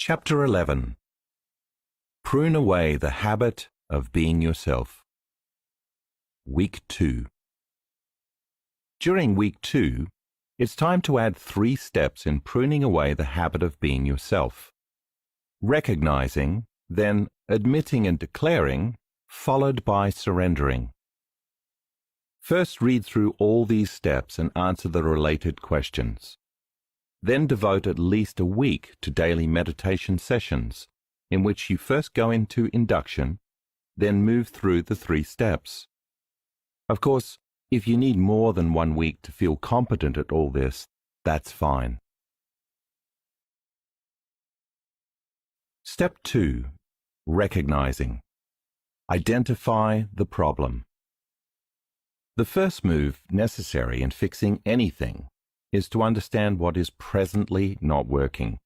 Chapter 11. Prune away the habit of being yourself. Week 2. During Week 2, it's time to add 3 steps in pruning away the habit of being yourself. Recognizing, then admitting and declaring, followed by surrendering. First, read through all these steps and answer the related questions. Then devote at least a week to daily meditation sessions, in which you first go into induction, then move through the 3 steps. Of course, if you need more than 1 week to feel competent at all this, that's fine. Step 2. Recognizing. Identify the problem. The first move necessary in fixing anything is to understand what is presently not working.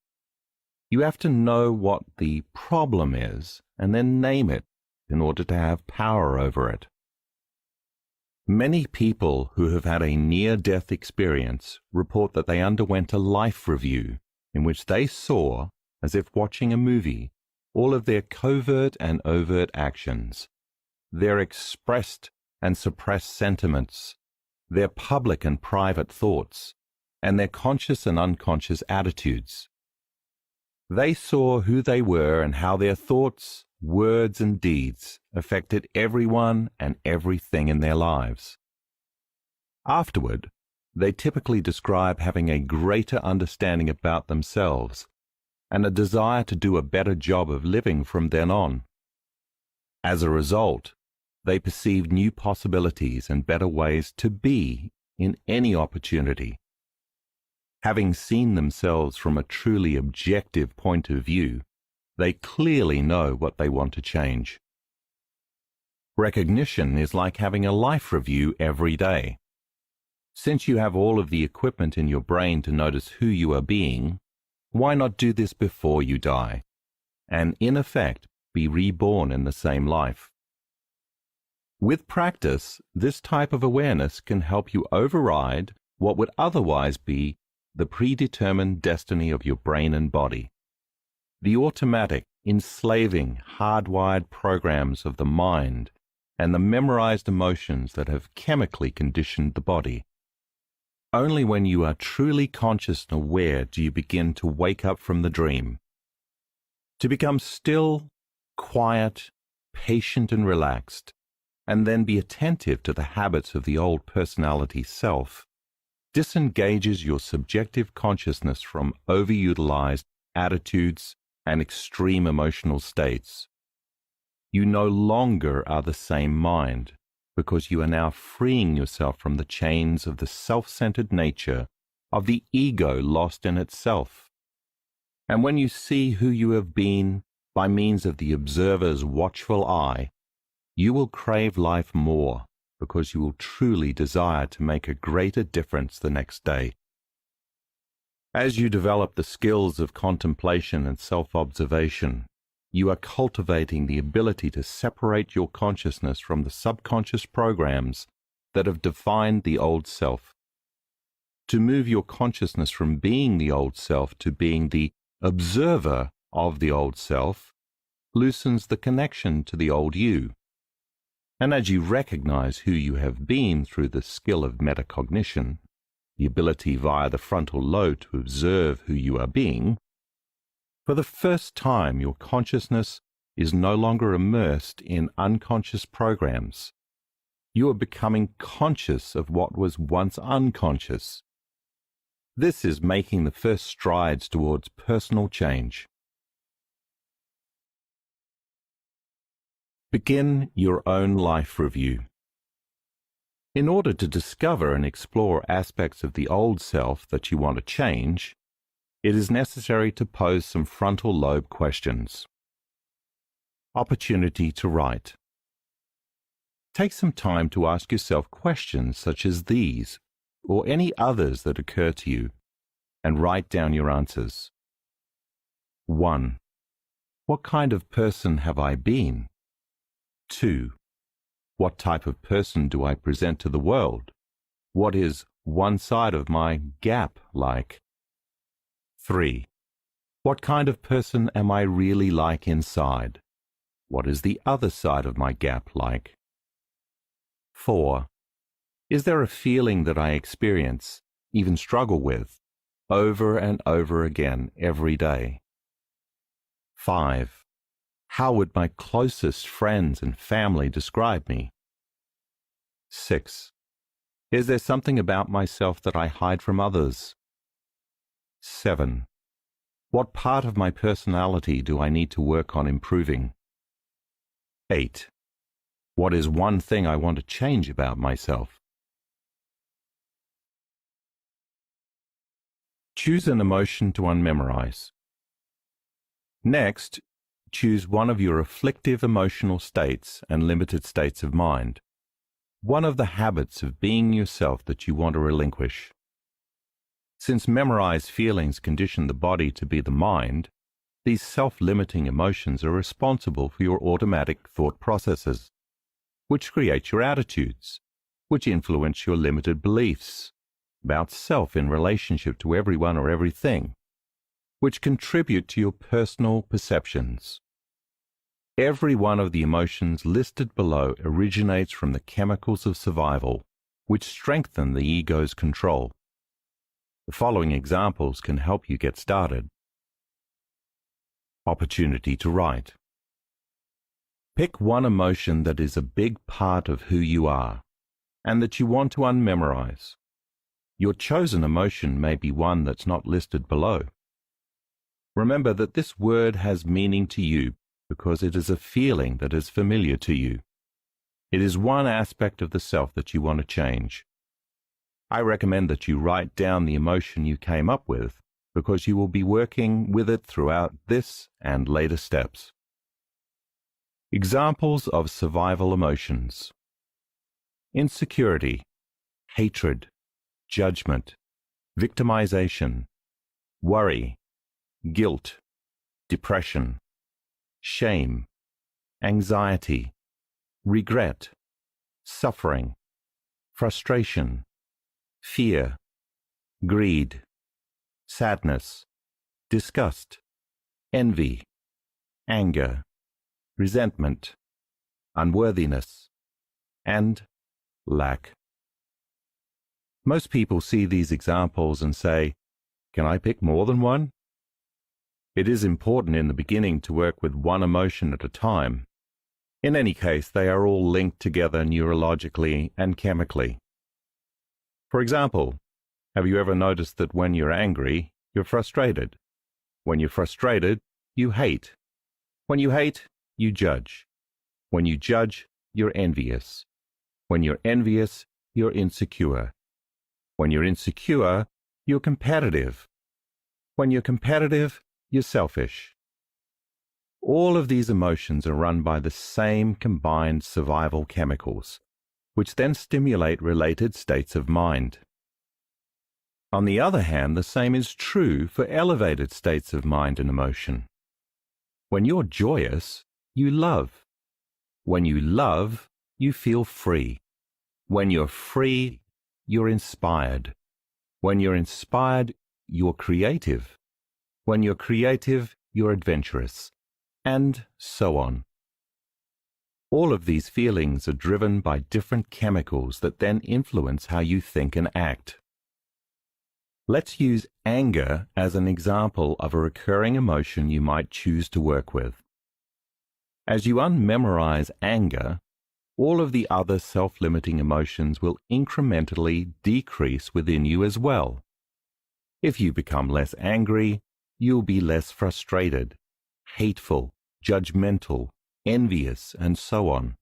You have to know what the problem is and then name it in order to have power over it. Many people who have had a near-death experience report that they underwent a life review in which they saw, as if watching a movie, all of their covert and overt actions, their expressed and suppressed sentiments, their public and private thoughts, and their conscious and unconscious attitudes. They saw who they were and how their thoughts, words, and deeds affected everyone and everything in their lives. Afterward, they typically describe having a greater understanding about themselves and a desire to do a better job of living from then on. As a result, they perceived new possibilities and better ways to be in any opportunity. Having seen themselves from a truly objective point of view, they clearly know what they want to change. Recognition is like having a life review every day. Since you have all of the equipment in your brain to notice who you are being, why not do this before you die, and in effect be reborn in the same life? With practice, this type of awareness can help you override what would otherwise be the predetermined destiny of your brain and body. The automatic, enslaving, hardwired programs of the mind and the memorized emotions that have chemically conditioned the body. Only when you are truly conscious and aware do you begin to wake up from the dream. To become still, quiet, patient and relaxed, and then be attentive to the habits of the old personality self, disengages your subjective consciousness from overutilized attitudes and extreme emotional states. You no longer are the same mind, because you are now freeing yourself from the chains of the self-centered nature of the ego lost in itself. And when you see who you have been by means of the observer's watchful eye, you will crave life more, because you will truly desire to make a greater difference the next day. As you develop the skills of contemplation and self-observation, you are cultivating the ability to separate your consciousness from the subconscious programs that have defined the old self. To move your consciousness from being the old self to being the observer of the old self loosens the connection to the old you. And as you recognize who you have been through the skill of metacognition, the ability via the frontal lobe to observe who you are being, for the first time your consciousness is no longer immersed in unconscious programs. You are becoming conscious of what was once unconscious. This is making the first strides towards personal change. Begin your own life review. In order to discover and explore aspects of the old self that you want to change, it is necessary to pose some frontal lobe questions. Opportunity to write. Take some time to ask yourself questions such as these, or any others that occur to you, and write down your answers. 1. What kind of person have I been? 2. What type of person do I present to the world? What is one side of my gap like? 3. What kind of person am I really like inside? What is the other side of my gap like? 4. Is there a feeling that I experience, even struggle with, over and over again every day? 5. How would my closest friends and family describe me? 6. Is there something about myself that I hide from others? 7. What part of my personality do I need to work on improving? 8. What is one thing I want to change about myself? Choose an emotion to unmemorize. Next, choose one of your afflictive emotional states and limited states of mind, one of the habits of being yourself that you want to relinquish. Since memorized feelings condition the body to be the mind, these self-limiting emotions are responsible for your automatic thought processes, which create your attitudes, which influence your limited beliefs about self in relationship to everyone or everything, which contribute to your personal perceptions. Every one of the emotions listed below originates from the chemicals of survival, which strengthen the ego's control. The following examples can help you get started. Opportunity to write. Pick one emotion that is a big part of who you are and that you want to unmemorize. Your chosen emotion may be one that's not listed below. Remember that this word has meaning to you because it is a feeling that is familiar to you. It is one aspect of the self that you want to change. I recommend that you write down the emotion you came up with because you will be working with it throughout this and later steps. Examples of survival emotions: insecurity, hatred, judgment, victimization, worry, guilt, depression, shame, anxiety, regret, suffering, frustration, fear, greed, sadness, disgust, envy, anger, resentment, unworthiness, and lack. Most people see these examples and say, "Can I pick more than one?" It is important in the beginning to work with one emotion at a time. In any case, they are all linked together neurologically and chemically. For example, have you ever noticed that when you're angry, you're frustrated? When you're frustrated, you hate. When you hate, you judge. When you judge, you're envious. When you're envious, you're insecure. When you're insecure, you're competitive. When you're competitive, you're selfish. All of these emotions are run by the same combined survival chemicals, which then stimulate related states of mind. On the other hand, the same is true for elevated states of mind and emotion. When you're joyous, you love. When you love, you feel free. When you're free, you're inspired. When you're inspired, you're creative. When you're creative, you're adventurous, and so on. All of these feelings are driven by different chemicals that then influence how you think and act. Let's use anger as an example of a recurring emotion you might choose to work with. As you unmemorize anger, all of the other self-limiting emotions will incrementally decrease within you as well. If you become less angry, you'll be less frustrated, hateful, judgmental, envious, and so on.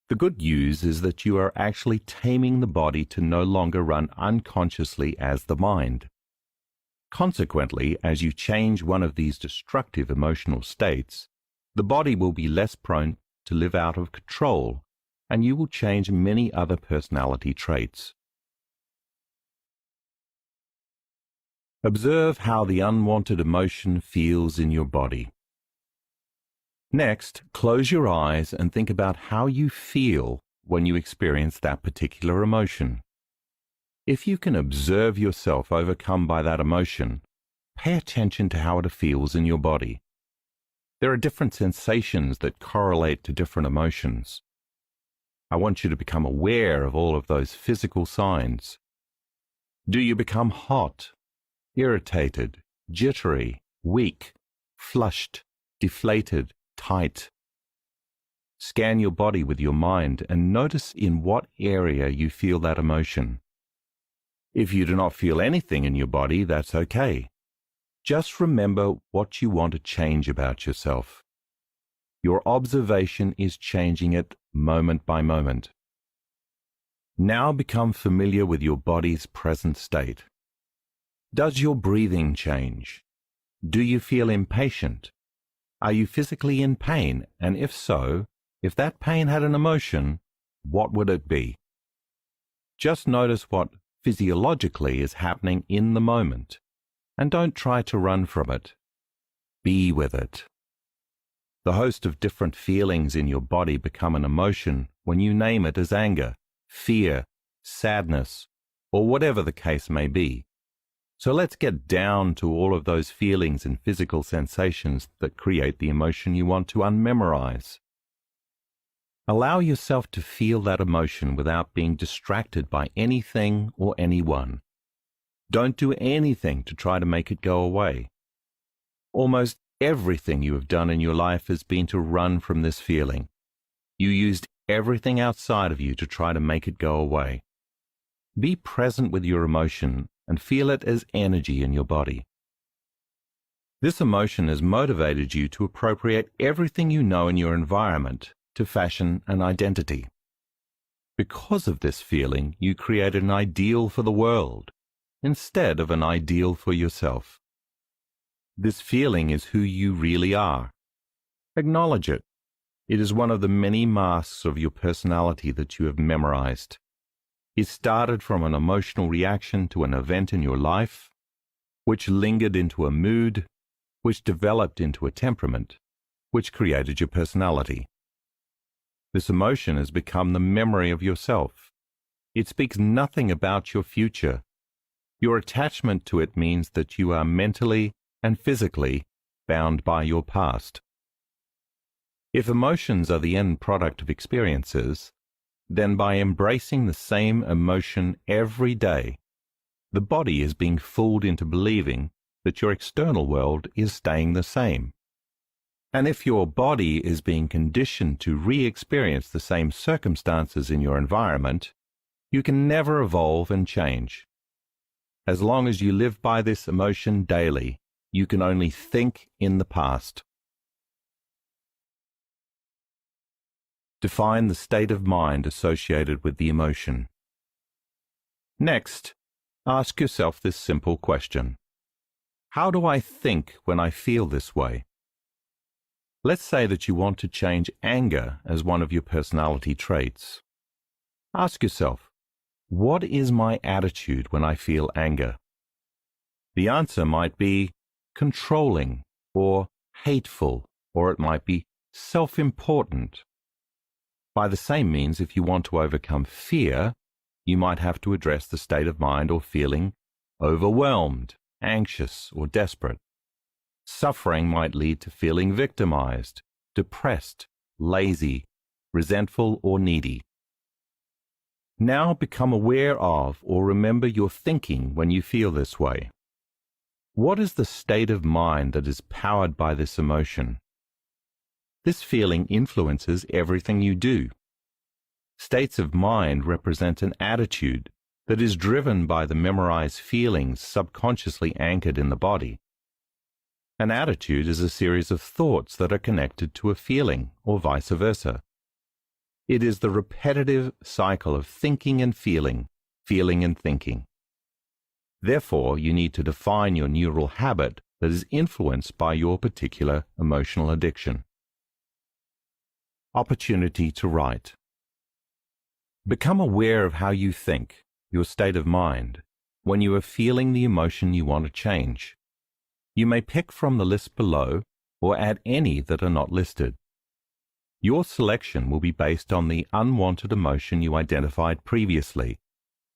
The good news is that you are actually taming the body to no longer run unconsciously as the mind. Consequently, as you change one of these destructive emotional states, the body will be less prone to live out of control, and you will change many other personality traits. Observe how the unwanted emotion feels in your body. Next, close your eyes and think about how you feel when you experience that particular emotion. If you can observe yourself overcome by that emotion, pay attention to how it feels in your body. There are different sensations that correlate to different emotions. I want you to become aware of all of those physical signs. Do you become hot, irritated, jittery, weak, flushed, deflated, tight? Scan your body with your mind and notice in what area you feel that emotion. If you do not feel anything in your body, that's okay. Just remember what you want to change about yourself. Your observation is changing it moment by moment. Now become familiar with your body's present state. Does your breathing change? Do you feel impatient? Are you physically in pain? And if so, if that pain had an emotion, what would it be? Just notice what physiologically is happening in the moment, and don't try to run from it. Be with it. The host of different feelings in your body become an emotion when you name it as anger, fear, sadness, or whatever the case may be. So let's get down to all of those feelings and physical sensations that create the emotion you want to unmemorize. Allow yourself to feel that emotion without being distracted by anything or anyone. Don't do anything to try to make it go away. Almost everything you have done in your life has been to run from this feeling. You used everything outside of you to try to make it go away. Be present with your emotion and feel it as energy in your body. This emotion has motivated you to appropriate everything you know in your environment to fashion an identity. Because of this feeling, you created an ideal for the world instead of an ideal for yourself. This feeling is who you really are. Acknowledge it. It is one of the many masks of your personality that you have memorized. It started from an emotional reaction to an event in your life, which lingered into a mood, which developed into a temperament, which created your personality. This emotion has become the memory of yourself. It speaks nothing about your future. Your attachment to it means that you are mentally and physically bound by your past. If emotions are the end product of experiences, then by embracing the same emotion every day, the body is being fooled into believing that your external world is staying the same. And if your body is being conditioned to re-experience the same circumstances in your environment, you can never evolve and change. As long as you live by this emotion daily, you can only think in the past. Define the state of mind associated with the emotion. Next, ask yourself this simple question. How do I think when I feel this way? Let's say that you want to change anger as one of your personality traits. Ask yourself, what is my attitude when I feel anger? The answer might be controlling or hateful, or it might be self-important. By the same means, if you want to overcome fear, you might have to address the state of mind or feeling overwhelmed, anxious, or desperate. Suffering might lead to feeling victimized, depressed, lazy, resentful, or needy. Now become aware of or remember your thinking when you feel this way. What is the state of mind that is powered by this emotion? This feeling influences everything you do. States of mind represent an attitude that is driven by the memorized feelings subconsciously anchored in the body. An attitude is a series of thoughts that are connected to a feeling, or vice versa. It is the repetitive cycle of thinking and feeling and thinking. Therefore, you need to define your neural habit that is influenced by your particular emotional addiction. Opportunity to write. Become aware of how you think, your state of mind, when you are feeling the emotion you want to change. You may pick from the list below or add any that are not listed. Your selection will be based on the unwanted emotion you identified previously,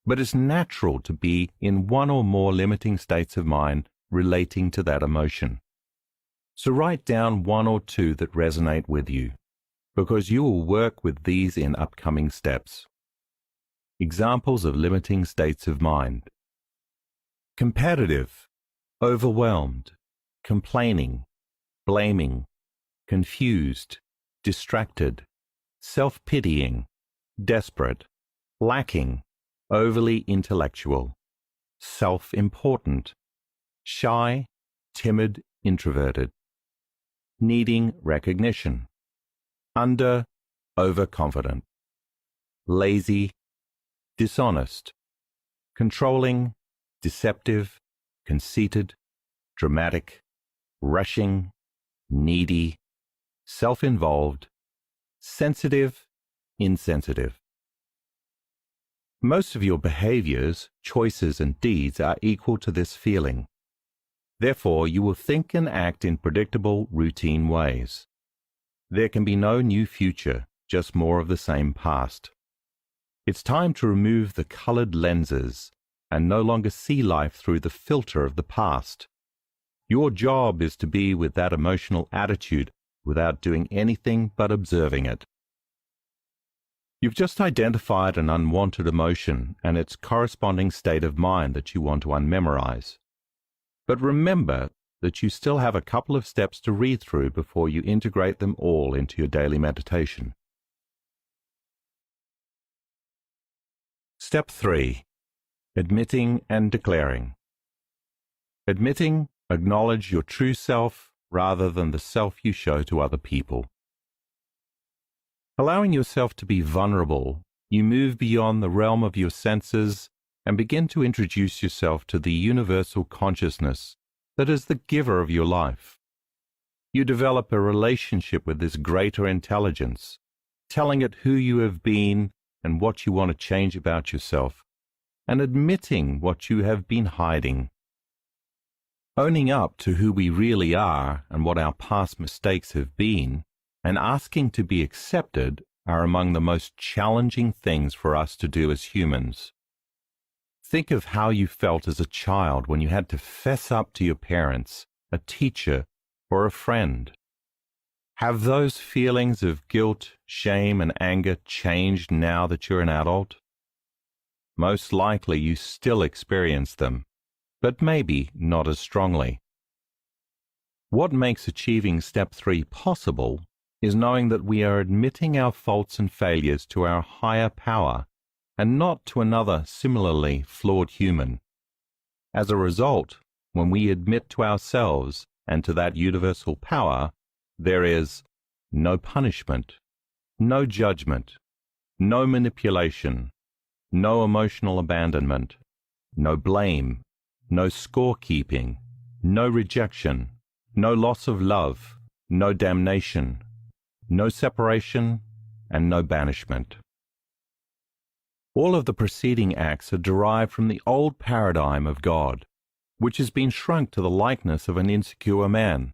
but it's natural to be in one or more limiting states of mind relating to that emotion. So write down one or two that resonate with you, because you will work with these in upcoming steps. Examples of limiting states of mind: competitive, overwhelmed, complaining, blaming, confused, distracted, self-pitying, desperate, lacking, overly intellectual, self-important, shy, timid, introverted, needing recognition, overconfident, lazy, dishonest, controlling, deceptive, conceited, dramatic, rushing, needy, self-involved, sensitive, insensitive. Most of your behaviors, choices, and deeds are equal to this feeling. Therefore, you will think and act in predictable, routine ways. There can be no new future, just more of the same past. It's time to remove the colored lenses and no longer see life through the filter of the past. Your job is to be with that emotional attitude without doing anything but observing it. You've just identified an unwanted emotion and its corresponding state of mind that you want to unmemorize. But remember that you still have a couple of steps to read through before you integrate them all into your daily meditation. Step 3. Admitting and declaring. Admitting, acknowledge your true self rather than the self you show to other people. Allowing yourself to be vulnerable, you move beyond the realm of your senses and begin to introduce yourself to the universal consciousness that is the giver of your life. You develop a relationship with this greater intelligence, telling it who you have been and what you want to change about yourself, and admitting what you have been hiding. Owning up to who we really are and what our past mistakes have been, and asking to be accepted are among the most challenging things for us to do as humans. Think of how you felt as a child when you had to fess up to your parents, a teacher, or a friend. Have those feelings of guilt, shame, and anger changed now that you're an adult? Most likely you still experience them, but maybe not as strongly. What makes achieving Step 3 possible is knowing that we are admitting our faults and failures to our higher power and not to another similarly flawed human. As a result, when we admit to ourselves and to that universal power, there is no punishment, no judgment, no manipulation, no emotional abandonment, no blame, no scorekeeping, no rejection, no loss of love, no damnation, no separation, and no banishment. All of the preceding acts are derived from the old paradigm of God, which has been shrunk to the likeness of an insecure man,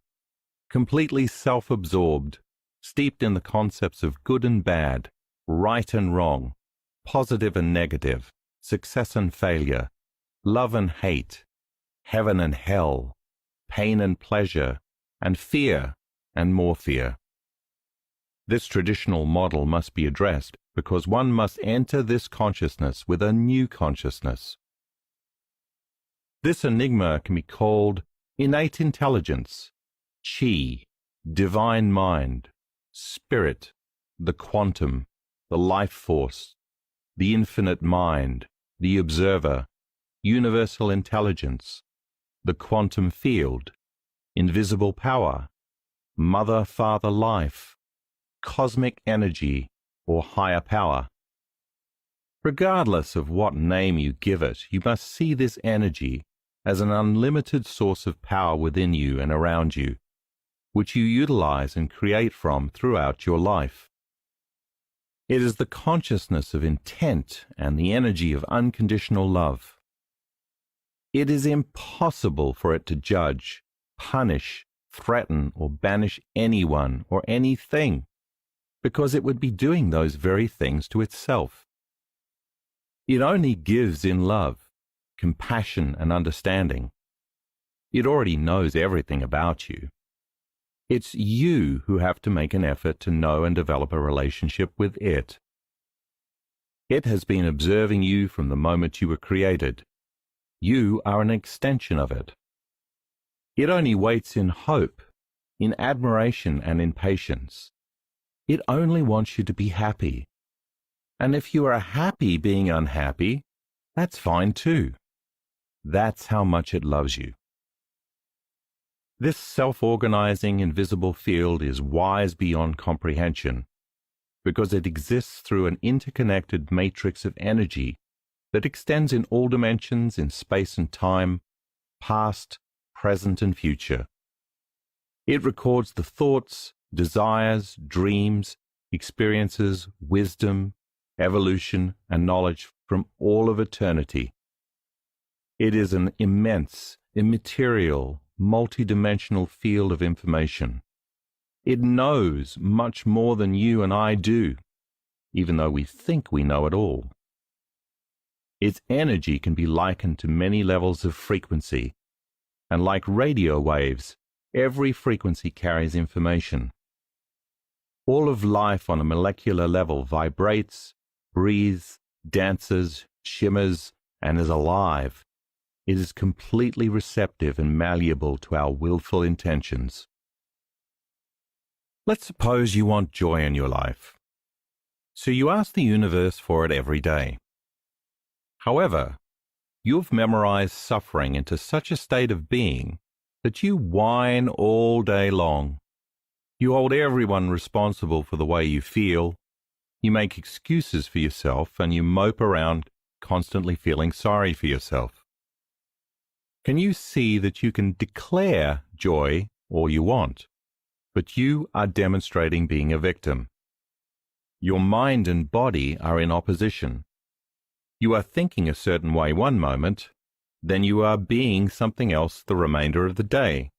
completely self-absorbed, steeped in the concepts of good and bad, right and wrong, positive and negative, success and failure, love and hate, heaven and hell, pain and pleasure, and fear and more fear. This traditional model must be addressed because one must enter this consciousness with a new consciousness. This enigma can be called innate intelligence, chi, divine mind, spirit, the quantum, the life force, the infinite mind, the observer, universal intelligence, the quantum field, invisible power, mother, father, life, cosmic energy, or higher power. Regardless of what name you give it, you must see this energy as an unlimited source of power within you and around you, which you utilize and create from throughout your life. It is the consciousness of intent and the energy of unconditional love. It is impossible for it to judge, punish, threaten, or banish anyone or anything, because it would be doing those very things to itself. It only gives in love, compassion, and understanding. It already knows everything about you. It's you who have to make an effort to know and develop a relationship with it. It has been observing you from the moment you were created. You are an extension of it. It only waits in hope, in admiration and in patience. It only wants you to be happy. And if you are happy being unhappy, that's fine too. That's how much it loves you. This self-organizing invisible field is wise beyond comprehension, because it exists through an interconnected matrix of energy that extends in all dimensions in space and time, past, present, and future. It records the thoughts, desires, dreams, experiences, wisdom, evolution, and knowledge from all of eternity. It is an immense, immaterial, multidimensional field of information. It knows much more than you and I do, even though we think we know it all. Its energy can be likened to many levels of frequency, and like radio waves, every frequency carries information. All of life on a molecular level vibrates, breathes, dances, shimmers, and is alive. It is completely receptive and malleable to our willful intentions. Let's suppose you want joy in your life. So you ask the universe for it every day. However, you've memorized suffering into such a state of being that you whine all day long. You hold everyone responsible for the way you feel. You make excuses for yourself and you mope around constantly feeling sorry for yourself. Can you see that you can declare joy all you want, but you are demonstrating being a victim? Your mind and body are in opposition. You are thinking a certain way one moment, then you are being something else the remainder of the day.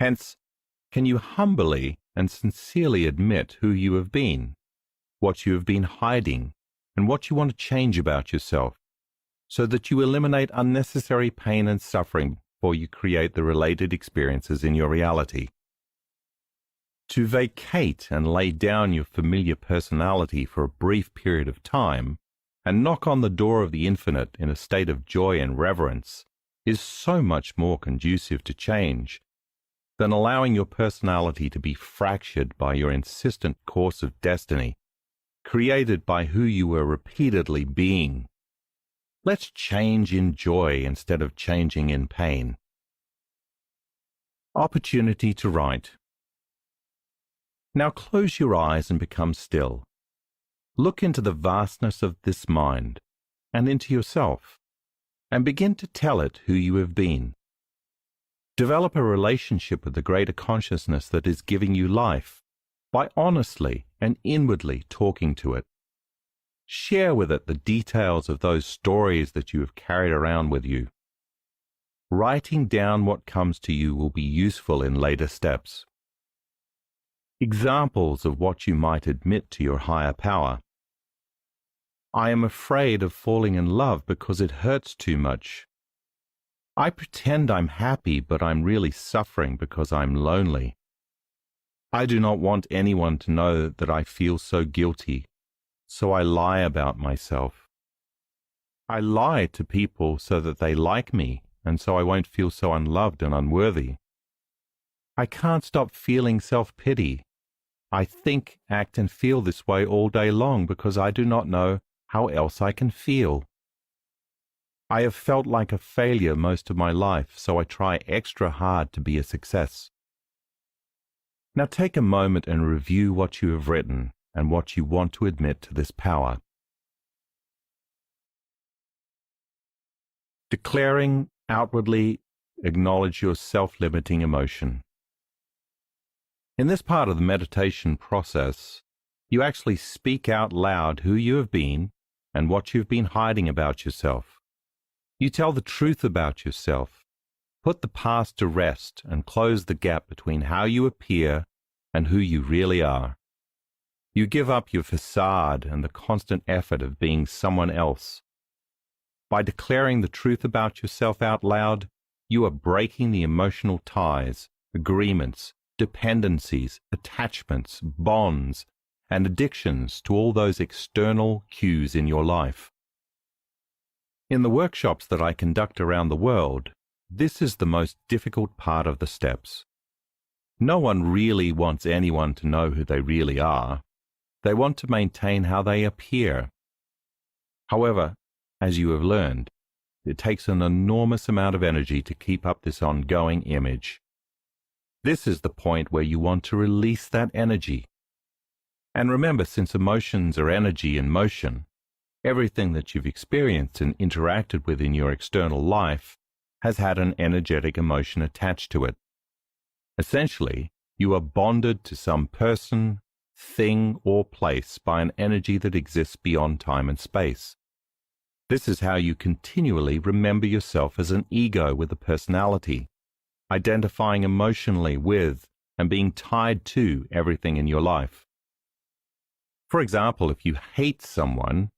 Hence, can you humbly and sincerely admit who you have been, what you have been hiding, and what you want to change about yourself, so that you eliminate unnecessary pain and suffering before you create the related experiences in your reality? To vacate and lay down your familiar personality for a brief period of time and knock on the door of the infinite in a state of joy and reverence is so much more conducive to change than allowing your personality to be fractured by your insistent course of destiny, created by who you were repeatedly being. Let's change in joy instead of changing in pain. Opportunity to write. Now close your eyes and become still. Look into the vastness of this mind and into yourself, and begin to tell it who you have been. Develop a relationship with the greater consciousness that is giving you life by honestly and inwardly talking to it. Share with it the details of those stories that you have carried around with you. Writing down what comes to you will be useful in later steps. Examples of what you might admit to your higher power. I am afraid of falling in love because it hurts too much. I pretend I'm happy, but I'm really suffering because I'm lonely. I do not want anyone to know that I feel so guilty, so I lie about myself. I lie to people so that they like me, and so I won't feel so unloved and unworthy. I can't stop feeling self-pity. I think, act, and feel this way all day long because I do not know how else I can feel. I have felt like a failure most of my life, so I try extra hard to be a success. Now take a moment and review what you have written and what you want to admit to this power. Declaring outwardly, acknowledge your self-limiting emotion. In this part of the meditation process, you actually speak out loud who you have been and what you've been hiding about yourself. You tell the truth about yourself, put the past to rest, and close the gap between how you appear and who you really are. You give up your facade and the constant effort of being someone else. By declaring the truth about yourself out loud, you are breaking the emotional ties, agreements, dependencies, attachments, bonds, and addictions to all those external cues in your life. In the workshops that I conduct around the world, this is the most difficult part of the steps. No one really wants anyone to know who they really are. They want to maintain how they appear. However, as you have learned, it takes an enormous amount of energy to keep up this ongoing image. This is the point where you want to release that energy. And remember, since emotions are energy in motion, everything that you've experienced and interacted with in your external life has had an energetic emotion attached to it. Essentially, you are bonded to some person, thing, or place by an energy that exists beyond time and space. This is how you continually remember yourself as an ego with a personality, identifying emotionally with and being tied to everything in your life. For example, if you hate someone,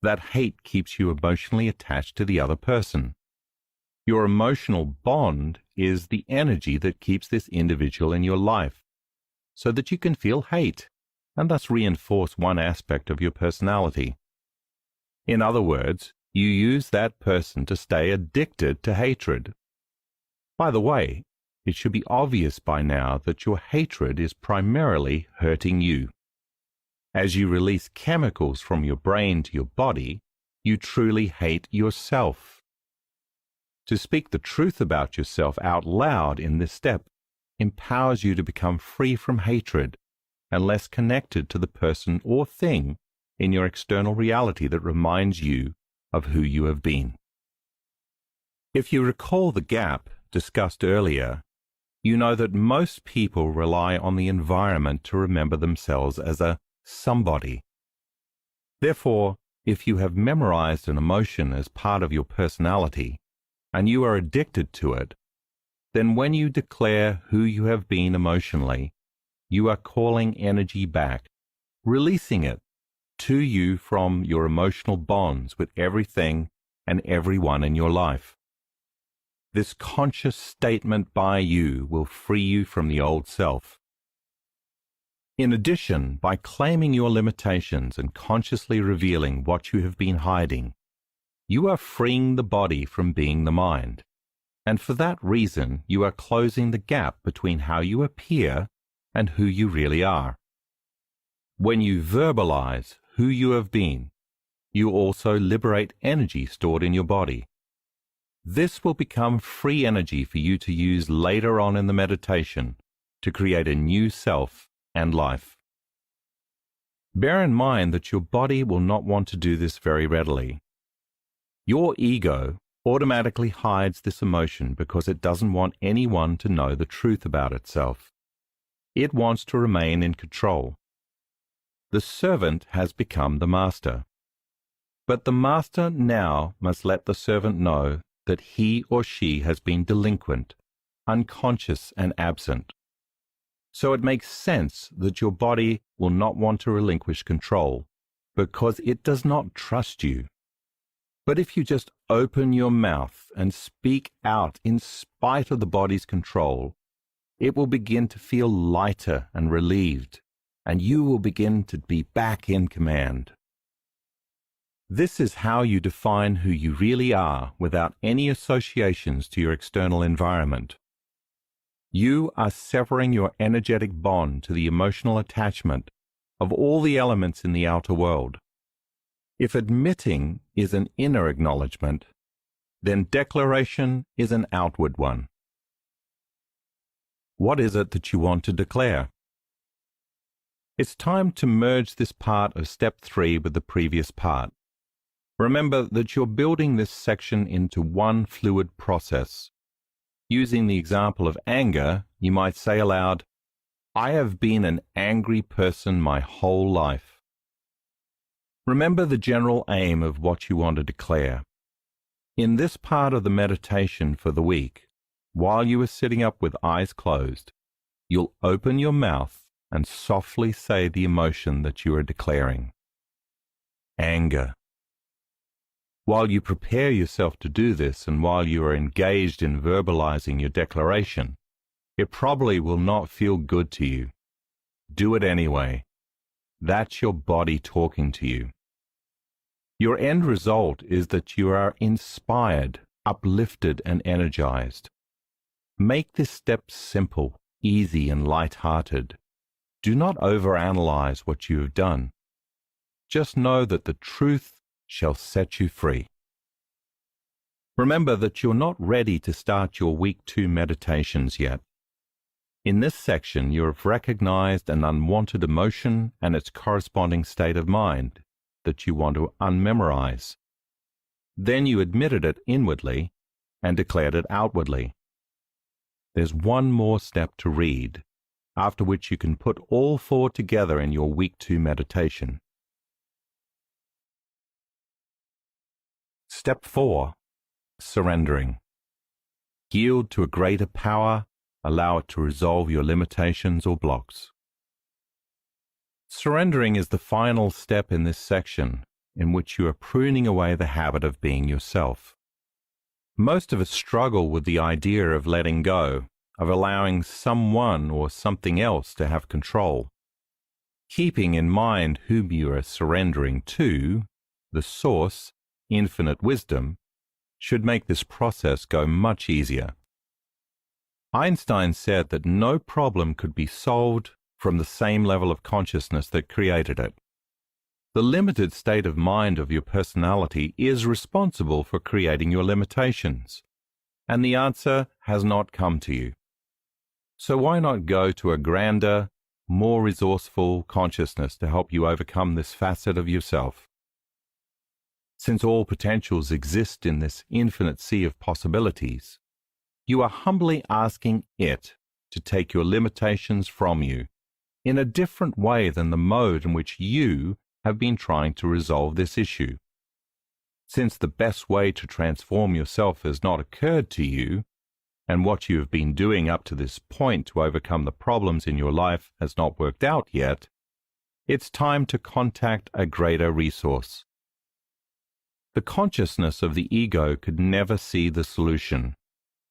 that hate keeps you emotionally attached to the other person. Your emotional bond is the energy that keeps this individual in your life, so that you can feel hate and thus reinforce one aspect of your personality. In other words, you use that person to stay addicted to hatred. By the way, it should be obvious by now that your hatred is primarily hurting you. As you release chemicals from your brain to your body, you truly hate yourself. To speak the truth about yourself out loud in this step empowers you to become free from hatred and less connected to the person or thing in your external reality that reminds you of who you have been. If you recall the gap discussed earlier, you know that most people rely on the environment to remember themselves as a somebody. Therefore, if you have memorized an emotion as part of your personality, and you are addicted to it, then when you declare who you have been emotionally, you are calling energy back, releasing it to you from your emotional bonds with everything and everyone in your life. This conscious statement by you will free you from the old self. In addition, by claiming your limitations and consciously revealing what you have been hiding, you are freeing the body from being the mind. And for that reason, you are closing the gap between how you appear and who you really are. When you verbalize who you have been, you also liberate energy stored in your body. This will become free energy for you to use later on in the meditation to create a new self and life. Bear in mind that your body will not want to do this very readily. Your ego automatically hides this emotion because it doesn't want anyone to know the truth about itself. It wants to remain in control. The servant has become the master. But the master now must let the servant know that he or she has been delinquent, unconscious, and absent. So it makes sense that your body will not want to relinquish control, because it does not trust you. But if you just open your mouth and speak out in spite of the body's control, it will begin to feel lighter and relieved, and you will begin to be back in command. This is how you define who you really are without any associations to your external environment. You are severing your energetic bond to the emotional attachment of all the elements in the outer world. If admitting is an inner acknowledgement, then declaration is an outward one. What is it that you want to declare? It's time to merge this part of step 3 with the previous part. Remember that you're building this section into one fluid process. Using the example of anger, you might say aloud, "I have been an angry person my whole life." Remember the general aim of what you want to declare. In this part of the meditation for the week, while you are sitting up with eyes closed, you'll open your mouth and softly say the emotion that you are declaring. Anger. While you prepare yourself to do this and while you are engaged in verbalizing your declaration, it probably will not feel good to you. Do it anyway. That's your body talking to you. Your end result is that you are inspired, uplifted, and energized. Make this step simple, easy, and light-hearted. Do not overanalyze what you have done. Just know that the truth shall set you free. Remember that you're not ready to start your week 2 meditations yet. In this section, you have recognized an unwanted emotion and its corresponding state of mind that you want to unmemorize. Then you admitted it inwardly and declared it outwardly. There's one more step to read, after which you can put all 4 together in your week 2 meditation. Step 4. Surrendering. Yield to a greater power. Allow it to resolve your limitations or blocks. Surrendering is the final step in this section, in which you are pruning away the habit of being yourself. Most of us struggle with the idea of letting go, of allowing someone or something else to have control. Keeping in mind whom you are surrendering to, the source, infinite wisdom, should make this process go much easier. Einstein said that no problem could be solved from the same level of consciousness that created it. The limited state of mind of your personality is responsible for creating your limitations, and the answer has not come to you. So why not go to a grander, more resourceful consciousness to help you overcome this facet of yourself? Since all potentials exist in this infinite sea of possibilities, you are humbly asking it to take your limitations from you in a different way than the mode in which you have been trying to resolve this issue. Since the best way to transform yourself has not occurred to you, and what you have been doing up to this point to overcome the problems in your life has not worked out yet, it's time to contact a greater resource. The consciousness of the ego could never see the solution.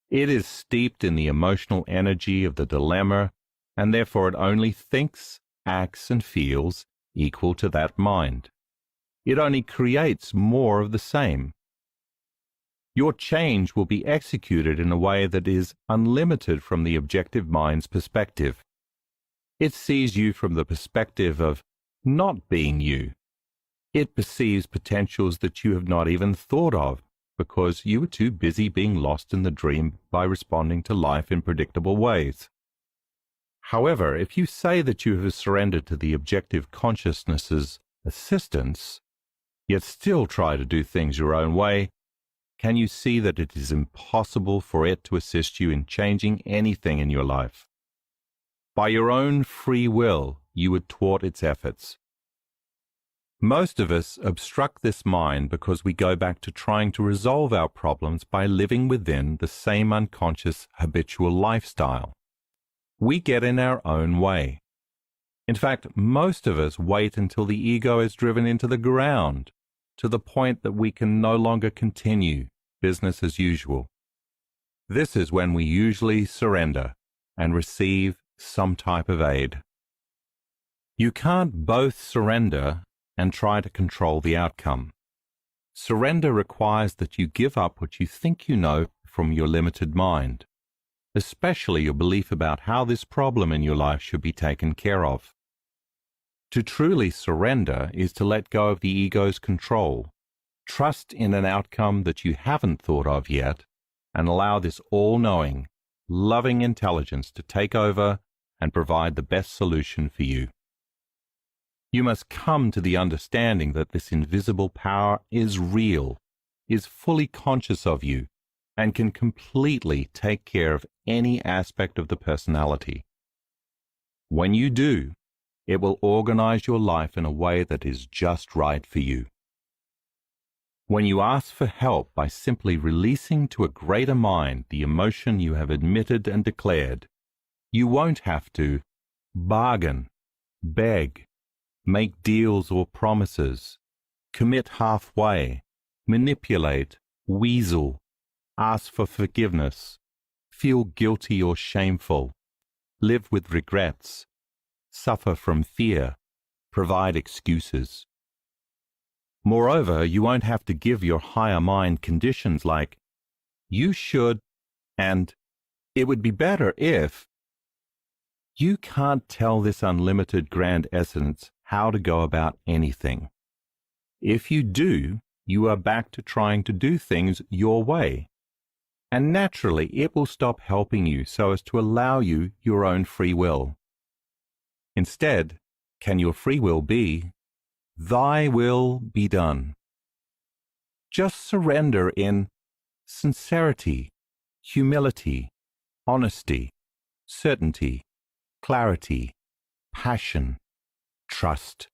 It is steeped in the emotional energy of the dilemma, and therefore it only thinks, acts, and feels equal to that mind. It only creates more of the same. Your change will be executed in a way that is unlimited from the objective mind's perspective. It sees you from the perspective of not being you. It perceives potentials that you have not even thought of because you were too busy being lost in the dream by responding to life in predictable ways. However, if you say that you have surrendered to the objective consciousness's assistance, yet still try to do things your own way, can you see that it is impossible for it to assist you in changing anything in your life? By your own free will, you would thwart its efforts. Most of us obstruct this mind because we go back to trying to resolve our problems by living within the same unconscious habitual lifestyle. We get in our own way. In fact, most of us wait until the ego is driven into the ground, to the point that we can no longer continue business as usual. This is when we usually surrender and receive some type of aid. You can't both surrender and try to control the outcome. Surrender requires that you give up what you think you know from your limited mind, especially your belief about how this problem in your life should be taken care of. To truly surrender is to let go of the ego's control, trust in an outcome that you haven't thought of yet, and allow this all-knowing, loving intelligence to take over and provide the best solution for you. You must come to the understanding that this invisible power is real, is fully conscious of you, and can completely take care of any aspect of the personality. When you do, it will organize your life in a way that is just right for you. When you ask for help by simply releasing to a greater mind the emotion you have admitted and declared, you won't have to bargain, beg, make deals or promises, commit halfway, manipulate, weasel, ask for forgiveness, feel guilty or shameful, live with regrets, suffer from fear, provide excuses. Moreover, you won't have to give your higher mind conditions like, you should, and it would be better if. You can't tell this unlimited grand essence how to go about anything. If you do, you are back to trying to do things your way. And naturally, it will stop helping you so as to allow you your own free will. Instead, can your free will be, Thy will be done? Just surrender in sincerity, humility, honesty, certainty, clarity, passion, trust,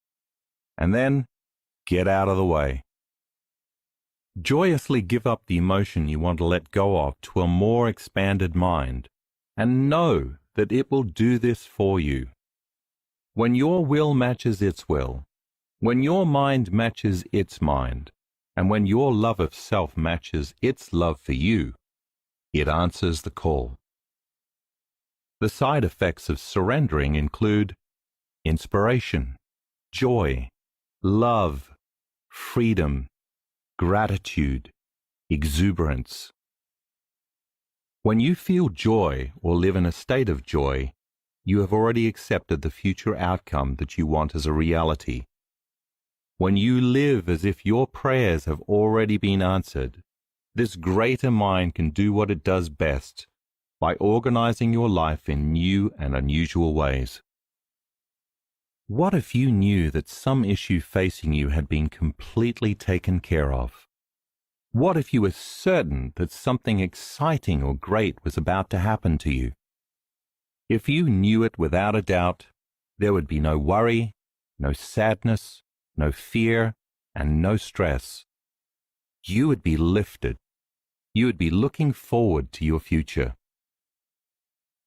and then get out of the way. Joyously give up the emotion you want to let go of to a more expanded mind, and know that it will do this for you. When your will matches its will, when your mind matches its mind, and when your love of self matches its love for you, it answers the call. The side effects of surrendering include inspiration, joy, love, freedom, gratitude, exuberance. When you feel joy or live in a state of joy, you have already accepted the future outcome that you want as a reality. When you live as if your prayers have already been answered, this greater mind can do what it does best by organizing your life in new and unusual ways. What if you knew that some issue facing you had been completely taken care of? What if you were certain that something exciting or great was about to happen to you? If you knew it without a doubt, there would be no worry, no sadness, no fear, and no stress. You would be lifted. You would be looking forward to your future.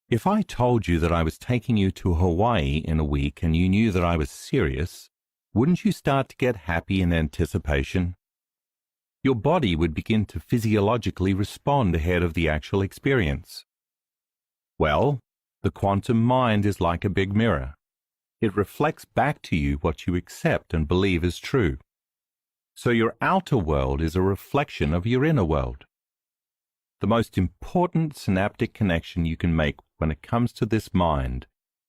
If I told you that I was taking you to Hawaii in a week and you knew that I was serious, wouldn't you start to get happy in anticipation? Your body would begin to physiologically respond ahead of the actual experience. Well, the quantum mind is like a big mirror. It reflects back to you what you accept and believe is true. So your outer world is a reflection of your inner world. The most important synaptic connection you can make when it comes to this mind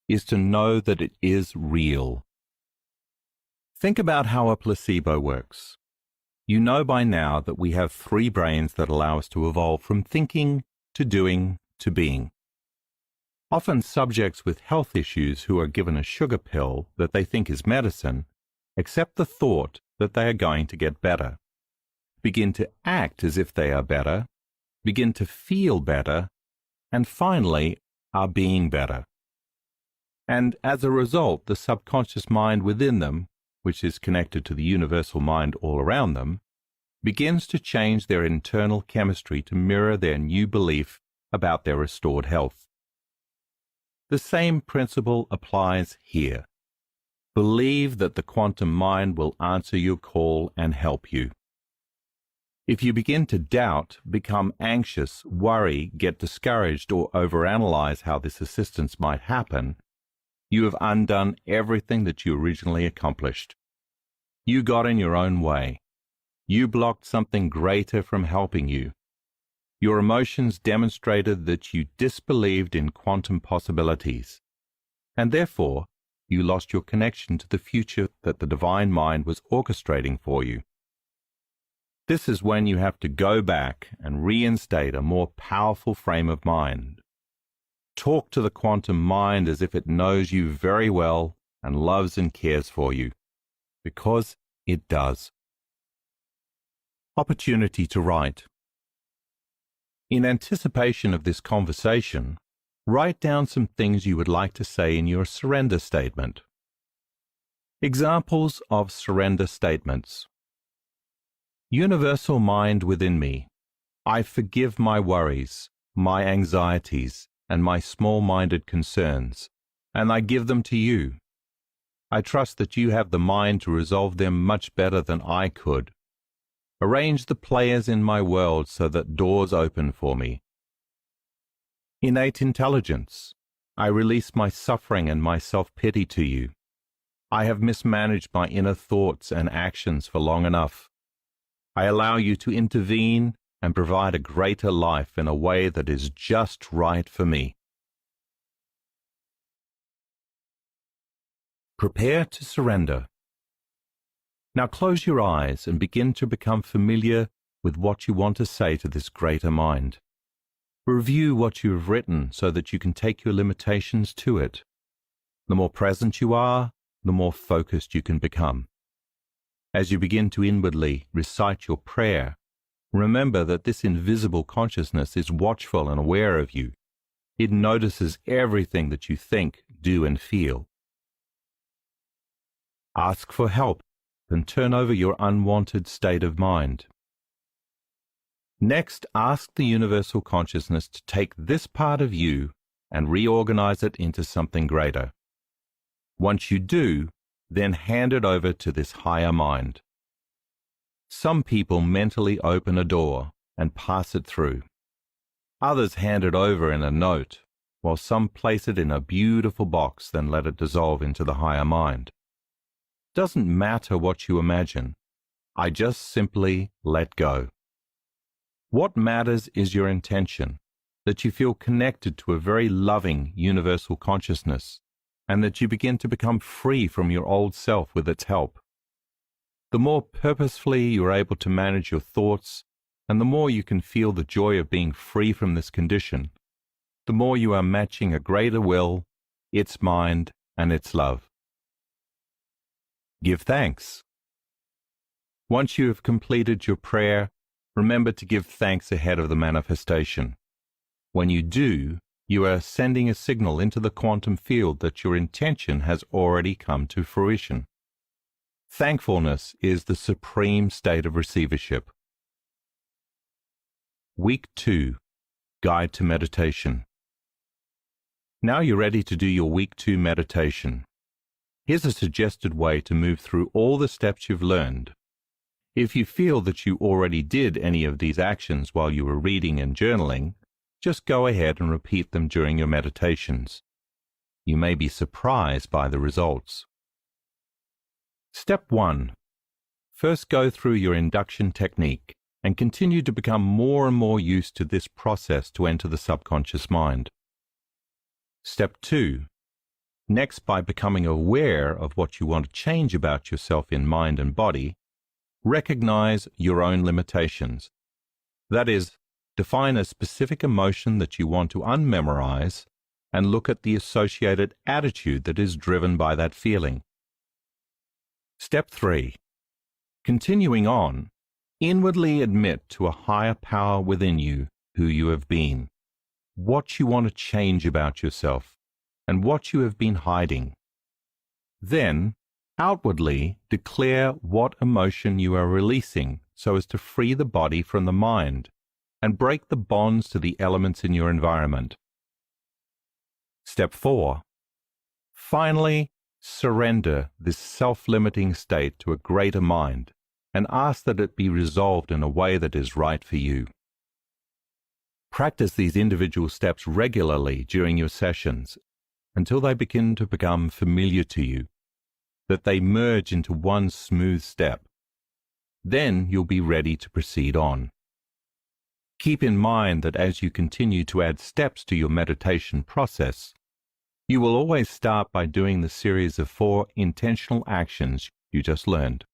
is to know that it is real. Think about how a placebo works. You know by now that we have 3 brains that allow us to evolve from thinking to doing to being. Often subjects with health issues who are given a sugar pill that they think is medicine accept the thought that they are going to get better, begin to act as if they are better, begin to feel better, and finally are being better. And as a result, the subconscious mind within them, which is connected to the universal mind all around them, begins to change their internal chemistry to mirror their new belief about their restored health. The same principle applies here. Believe that the quantum mind will answer your call and help you. If you begin to doubt, become anxious, worry, get discouraged, or overanalyze how this assistance might happen, you have undone everything that you originally accomplished. You got in your own way. You blocked something greater from helping you. Your emotions demonstrated that you disbelieved in quantum possibilities, and therefore you lost your connection to the future that the divine mind was orchestrating for you. This is when you have to go back and reinstate a more powerful frame of mind. Talk to the quantum mind as if it knows you very well and loves and cares for you, because it does. Opportunity to write. In anticipation of this conversation, write down some things you would like to say in your surrender statement. Examples of surrender statements. Universal mind within me, I forgive my worries, my anxieties, and my small-minded concerns, and I give them to you. I trust that you have the mind to resolve them much better than I could. Arrange the players in my world so that doors open for me. Innate intelligence. I release my suffering and my self-pity to you. I have mismanaged my inner thoughts and actions for long enough. I allow you to intervene and provide a greater life in a way that is just right for me. Prepare to surrender. Now close your eyes and begin to become familiar with what you want to say to this greater mind. Review what you have written so that you can take your limitations to it. The more present you are, the more focused you can become. As you begin to inwardly recite your prayer, remember that this invisible consciousness is watchful and aware of you. It notices everything that you think, do, and feel. Ask for help and turn over your unwanted state of mind. Next, ask the universal consciousness to take this part of you and reorganize it into something greater. Once you do, then hand it over to this higher mind. Some people mentally open a door and pass it through. Others hand it over in a note, while some place it in a beautiful box, then let it dissolve into the higher mind. Doesn't matter what you imagine. I just simply let go. What matters is your intention, that you feel connected to a very loving universal consciousness, and that you begin to become free from your old self with its help. The more purposefully you are able to manage your thoughts, and the more you can feel the joy of being free from this condition, the more you are matching a greater will, its mind, and its love. Give thanks. Once you have completed your prayer, remember to give thanks ahead of the manifestation. When you do, you are sending a signal into the quantum field that your intention has already come to fruition. Thankfulness is the supreme state of receivership. Week 2, Guide to Meditation. Now you're ready to do your Week 2 meditation. Here's a suggested way to move through all the steps you've learned. If you feel that you already did any of these actions while you were reading and journaling, just go ahead and repeat them during your meditations. You may be surprised by the results. Step 1. First go through your induction technique and continue to become more and more used to this process to enter the subconscious mind. Step 2. Next, by becoming aware of what you want to change about yourself in mind and body, recognize your own limitations. That is, define a specific emotion that you want to unmemorize and look at the associated attitude that is driven by that feeling. Step 3. Continuing on, inwardly admit to a higher power within you who you have been, what you want to change about yourself, and what you have been hiding. Then, outwardly declare what emotion you are releasing so as to free the body from the mind and break the bonds to the elements in your environment. Step 4. Finally, surrender this self-limiting state to a greater mind and ask that it be resolved in a way that is right for you. Practice these individual steps regularly during your sessions until they begin to become familiar to you, that they merge into one smooth step. Then you'll be ready to proceed on. Keep in mind that as you continue to add steps to your meditation process, you will always start by doing the series of 4 intentional actions you just learned.